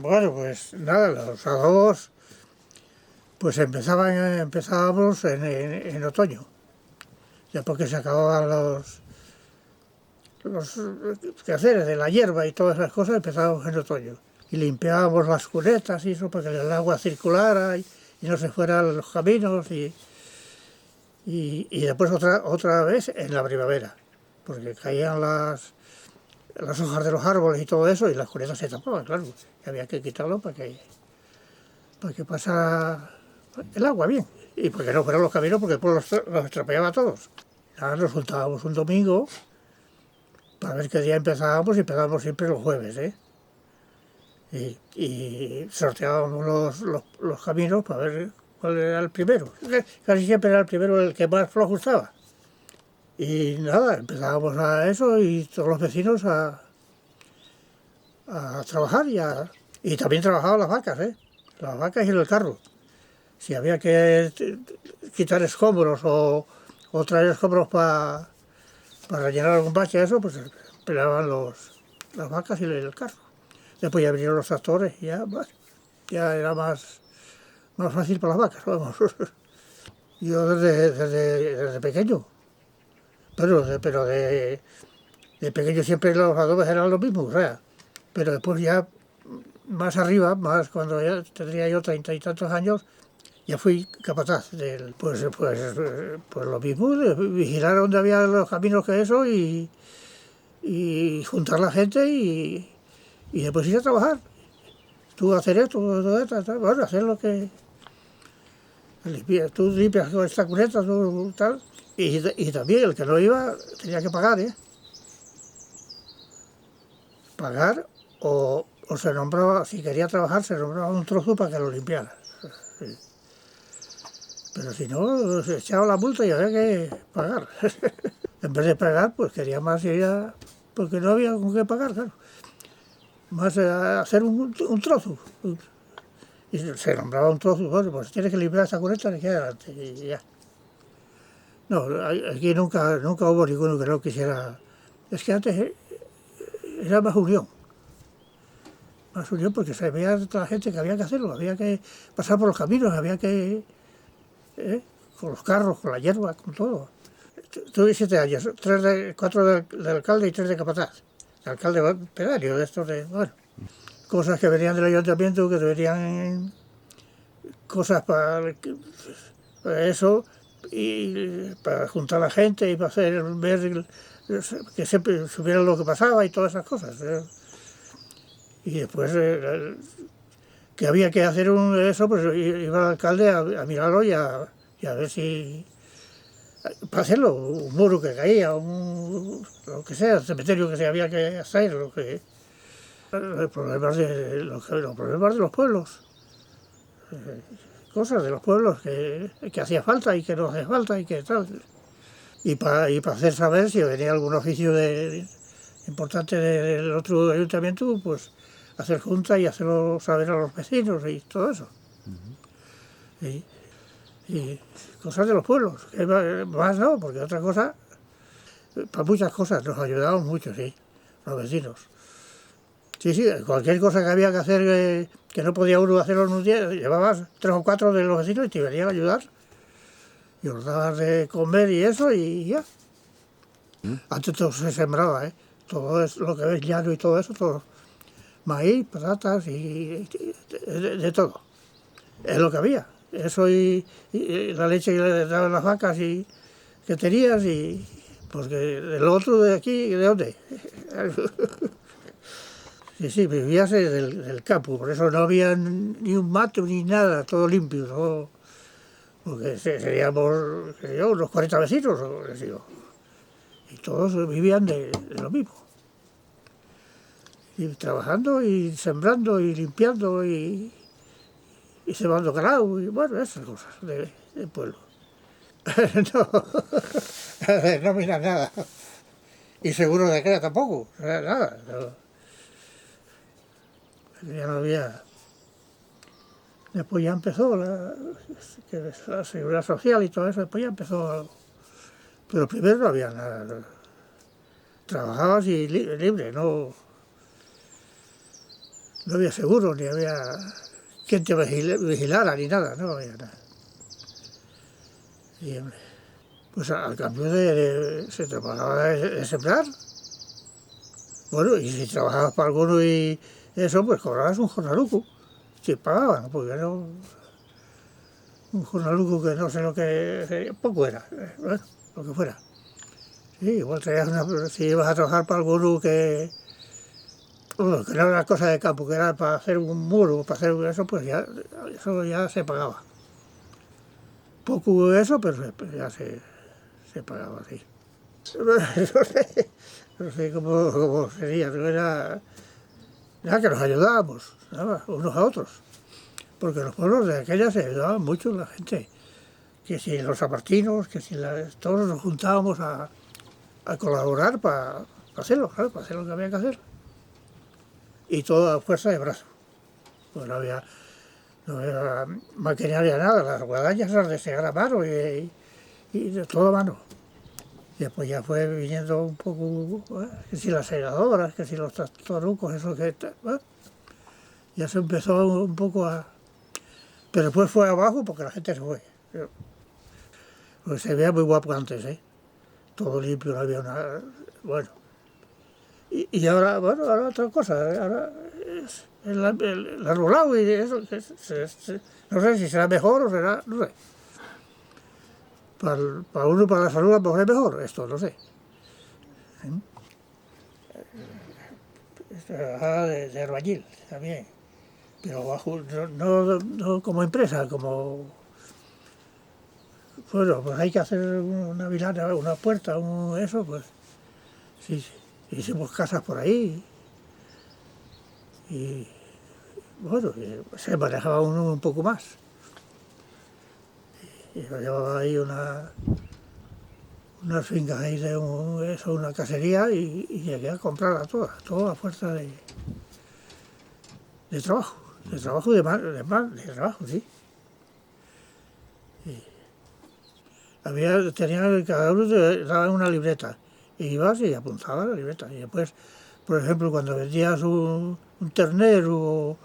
Bueno, pues nada, los adobos pues empezábamos en otoño, ya porque se acababan los quehaceres de la hierba y todas esas cosas, empezábamos en otoño. Y limpiábamos las cunetas y eso para que el agua circulara y no se fueran los caminos y después otra vez en la primavera, porque caían las hojas de los árboles y todo eso y las cunetas se tapaban, claro, y había que quitarlo para que pasara el agua bien y porque no fueran los caminos porque después los estropeaba a todos. Ahora nos juntábamos un domingo para ver qué día empezábamos y empezábamos siempre los jueves, ¿eh? Y sorteábamos los caminos para ver cuál era el primero. Casi siempre era el primero el que más flojo estaba. Y nada, empezábamos a eso y todos los vecinos a trabajar y también trabajaban las vacas, ¿eh? Las vacas y el carro. Si había que quitar escombros o traer escombros para rellenar algún bache, eso, pues peleaban las vacas y el carro. Después ya vinieron los tractores y ya era más fácil para las vacas, vamos. Yo desde pequeño, pero de pequeño siempre los adobes eran los mismos, o sea, pero después ya más arriba, más cuando ya tendría yo 30 y tantos años, ya fui capataz pues lo mismo, de vigilar dónde había los caminos que eso y juntar la gente y después ir a trabajar. Tú hacer esto, todo esto, bueno, hacer lo que tú limpias con esta cuneta, tú, tal, y también el que no iba tenía que pagar, ¿eh? Pagar o se nombraba, si quería trabajar, se nombraba un trozo para que lo limpiara. Sí. Pero si no, se echaba la multa y había que pagar. En vez de pagar, pues quería más ir porque no había con qué pagar, claro. Más hacer un trozo. Y se nombraba un trozo, bueno, pues tienes que limpiar esta cuneta de aquí adelante y ya. No, aquí nunca hubo ninguno que no quisiera. Es que antes era más unión porque se veía toda la gente que había que hacerlo, había que pasar por los caminos, había que, con los carros, con la hierba, con todo. Tuve 7 años, 4 de alcalde y 3 de capataz. De alcalde pedario, de estos de, bueno, cosas que venían del ayuntamiento, que deberían, cosas para eso, y para juntar a la gente y para hacer ver que siempre supieran lo que pasaba y todas esas cosas. Y después que había que hacer eso, pues iba el alcalde a mirarlo y a ver si para hacerlo, un muro que caía, lo que sea, el cementerio que se había que hacer, los problemas de los pueblos, cosas de los pueblos que hacía falta y que no hacía falta y que tal. Y para hacer saber si venía algún oficio importante del otro ayuntamiento, pues hacer junta y hacerlo saber a los vecinos y todo eso. Y cosas de los pueblos, que más no, porque otra cosa, para muchas cosas nos ayudaban mucho, sí, los vecinos. Sí, cualquier cosa que había que hacer que no podía uno hacerlo en un día, llevabas 3 o 4 de los vecinos y te venían a ayudar. Y os dabas de comer y eso y ya. Antes todo se sembraba, ¿eh? Todo es lo que ves llano y todo eso, todo. Maíz, patatas y de todo. Es lo que había. Eso y la leche que le daban las vacas y que tenías y porque el otro de aquí, ¿de dónde? Sí, vivías del campo, por eso no había ni un mato ni nada, todo limpio, todo, porque seríamos unos 40 vecinos, les digo, y todos vivían de lo mismo. Y trabajando y sembrando y limpiando y cebando ganado y bueno, esas cosas del pueblo. No mira nada. Y seguro de que tampoco, nada. Ya no había. Después ya empezó la seguridad social y todo eso, después ya empezó. Pero primero no había nada. Trabajabas y libre, no no había seguro, ni había quien te vigilara, ni nada, no había nada. Y, pues al cambio se te pagaba de sembrar. Bueno, y si trabajabas para alguno y eso, pues cobrabas un jornaluco. Si pagaban, porque era un jornaluco que no sé lo que poco era, bueno, lo que fuera. Sí, igual traías si ibas a trabajar para alguno bueno, que no era cosa de campo, que era para hacer un muro, para hacer eso, pues ya, eso ya se pagaba. Poco eso, pero ya se pagaba así. No sé cómo sería, no era nada que nos ayudábamos, nada, unos a otros. Porque los pueblos de aquella se ayudaban mucho la gente. Que si los apartinos, que si todos nos juntábamos a colaborar para hacerlo, claro, para hacer lo que había que hacer. Y todo a fuerza de brazo. Pues no había maquinaria nada, las guadañas las de segar a mano y de todo a mano. Y después ya fue viniendo un poco, que si las segadoras, que si los tractorucos, eso que... ya se empezó un poco a... Pero después fue abajo porque la gente se fue. Porque se veía muy guapo antes, ¿eh? Todo limpio, no había una... Bueno. Y ahora, bueno, ahora otra cosa, ahora es el arbolado y eso, no sé si será mejor o será, no sé. Para uno, para la salud, a lo mejor es mejor, esto, no sé. Trabajaba de albañil también, pero bajo, no como empresa, como... Bueno, pues hay que hacer una vilana, una puerta, eso, pues sí, hicimos casas por ahí y bueno, se manejaba uno un poco más. Y yo llevaba ahí unas fincas ahí de una casería y llegué a comprarla toda a fuerza de trabajo, de trabajo de trabajo, sí. Cada uno te daba una libreta y ibas y apuntabas la libreta. Y después, por ejemplo, cuando vendías un ternero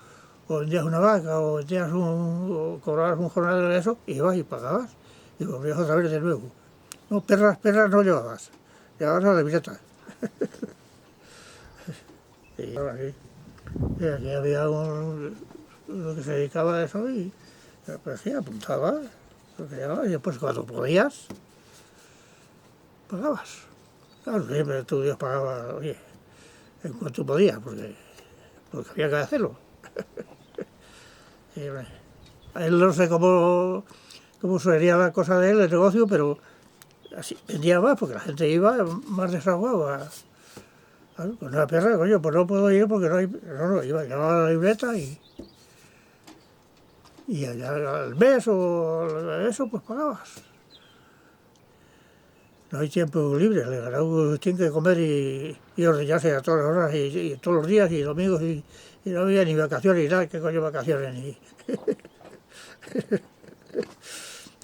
o vendías una vaca o o cobrabas un jornal de eso, ibas y pagabas y volvías otra vez de nuevo. No, perras no llevabas la libreta. Y ahora sí. Y aquí había uno que se dedicaba a eso y pues sí, apuntaba lo que llevaba y después cuando podías, pagabas. Claro, siempre tu Dios pagaba, oye, en cuanto podías, porque había que hacerlo. Y, a él no sé cómo sería la cosa de él, el negocio, pero así vendía más, porque la gente iba más desahogada. Con una perra, coño, pues no puedo ir porque no, llevaba la libreta y allá al mes o eso, pues pagabas. No hay tiempo libre, el ganado tiene que comer y ordeñarse a todas las horas y todos los días y domingos y no había ni vacaciones ni nada, ¿qué coño vacaciones?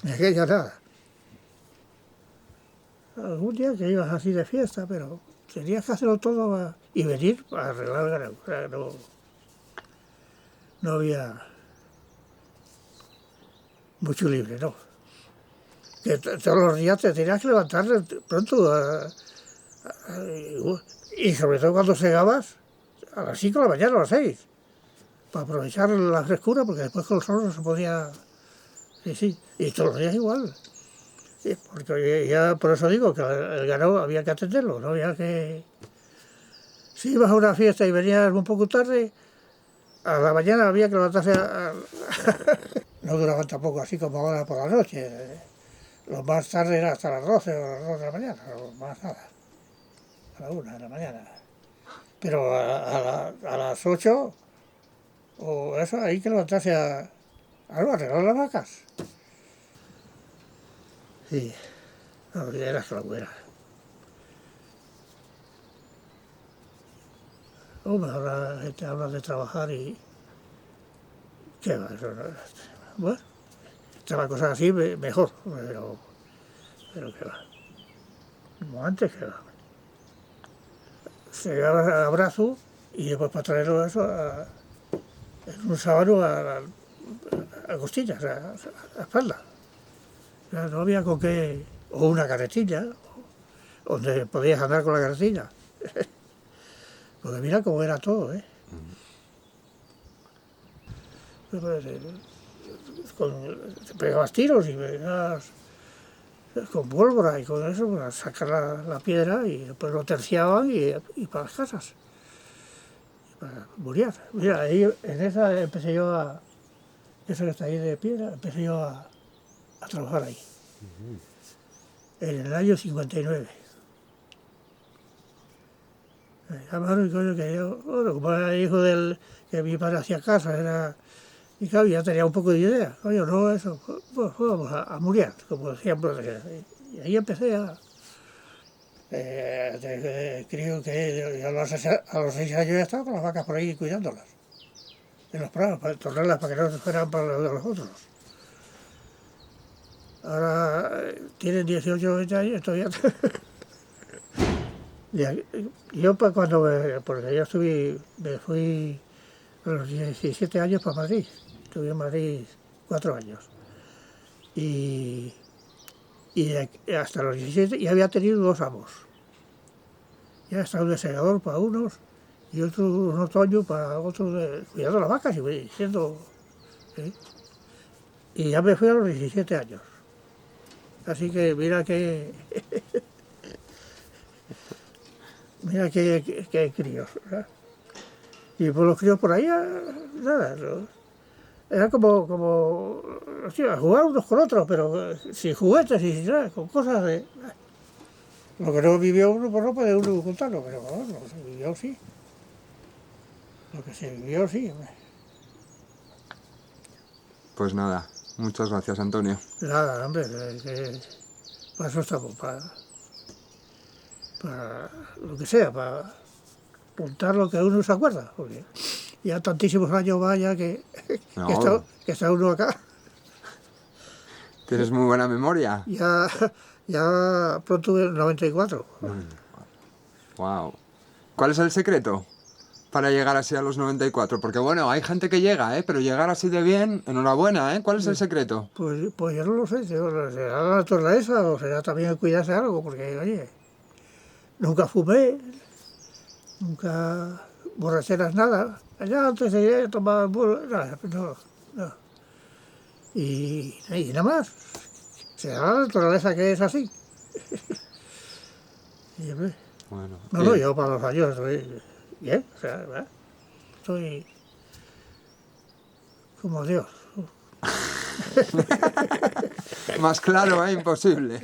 Ni aquella nada. Algún día que ibas así de fiesta, pero tenías que hacerlo todo y venir para arreglar el ganado. O sea, no había mucho libre, no. Que todos los días te tenías que levantar pronto y sobre todo cuando segabas a las 5 de la mañana, a las 6, para aprovechar la frescura, porque después con el sol no se podía... Sí, y todos los días igual. Sí, porque ya por eso digo que el ganado había que atenderlo, no había que... Si ibas a una fiesta y venías un poco tarde, a la mañana había que levantarse No duraban tampoco así como ahora por la noche. Lo más tarde era hasta las 12 o las 2 de la mañana, o más nada, a la 1 de la mañana. Pero a las 8 o eso, hay que levantarse a arreglar las vacas. Sí, no, era esclavera. Hombre, ahora la gente habla de trabajar y... ¿Qué va? Eso bueno, estaba cosas así mejor, pero qué va. Como antes, que va. Se llegaba a brazo y después para traerlo eso en un sábano a costillas, a espalda. O sea, no había con qué, o una carretilla, donde podías andar con la carretilla. Porque mira cómo era todo, ¿eh? Te pegabas tiros y pegabas con pólvora y con eso para sacar la piedra y después lo terciaban y para las casas, y para muriar. Mira, ahí en esa empecé yo esa que está ahí de piedra, empecé yo a trabajar ahí, en el año 59. Me llamaron y coño que yo, bueno, como era hijo que mi padre hacía casa, y claro, ya tenía un poco de idea. Coño, no, eso, pues vamos a muriar, como decían. Y ahí empecé creo que a los 6 años ya estaba con las vacas por ahí cuidándolas, en los prados, para tornarlas para que no se fueran para los otros. Ahora tienen 18 o 20 años, todavía. Yo pues, porque yo me fui a los 17 años para Madrid. Estuve en Madrid 4 años. Y hasta los 17 ya había tenido 2 amos. Ya estaba un segador para unos y otro un otoño para otros, cuidando las vacas y siendo. ¿Sí? Y ya me fui a los 17 años. Así que mira que. Mira que críos, ¿verdad? Y por los críos por ahí, nada. Era como hostia, jugar unos con otros, pero sin juguetes y sin nada, con cosas de. Lo que no vivió uno, pues no puede uno contarlo, pero bueno, lo que se vivió sí. Lo que se vivió sí. Pues nada, muchas gracias, Antonio. Nada, hombre, para eso estamos, para lo que sea, para contar lo que uno se acuerda, porque ya tantísimos años vaya No. que está uno acá. ¿Tienes muy buena memoria? Ya pronto el 94. Wow. ¿Cuál es el secreto para llegar así a los 94? Porque bueno, hay gente que llega, pero llegar así de bien, enhorabuena, ¿eh? ¿Cuál es el secreto? Pues yo no lo sé, será la naturaleza o será también cuidarse de algo, porque oye, nunca fumé, nunca borracheras, nada. Allá antes de tomar nada, no. Y nada más. Será la naturaleza que es así. Y, hombre, Bueno. no, yo para los años estoy bien, o sea, ¿verdad? Estoy como Dios. Más claro, imposible.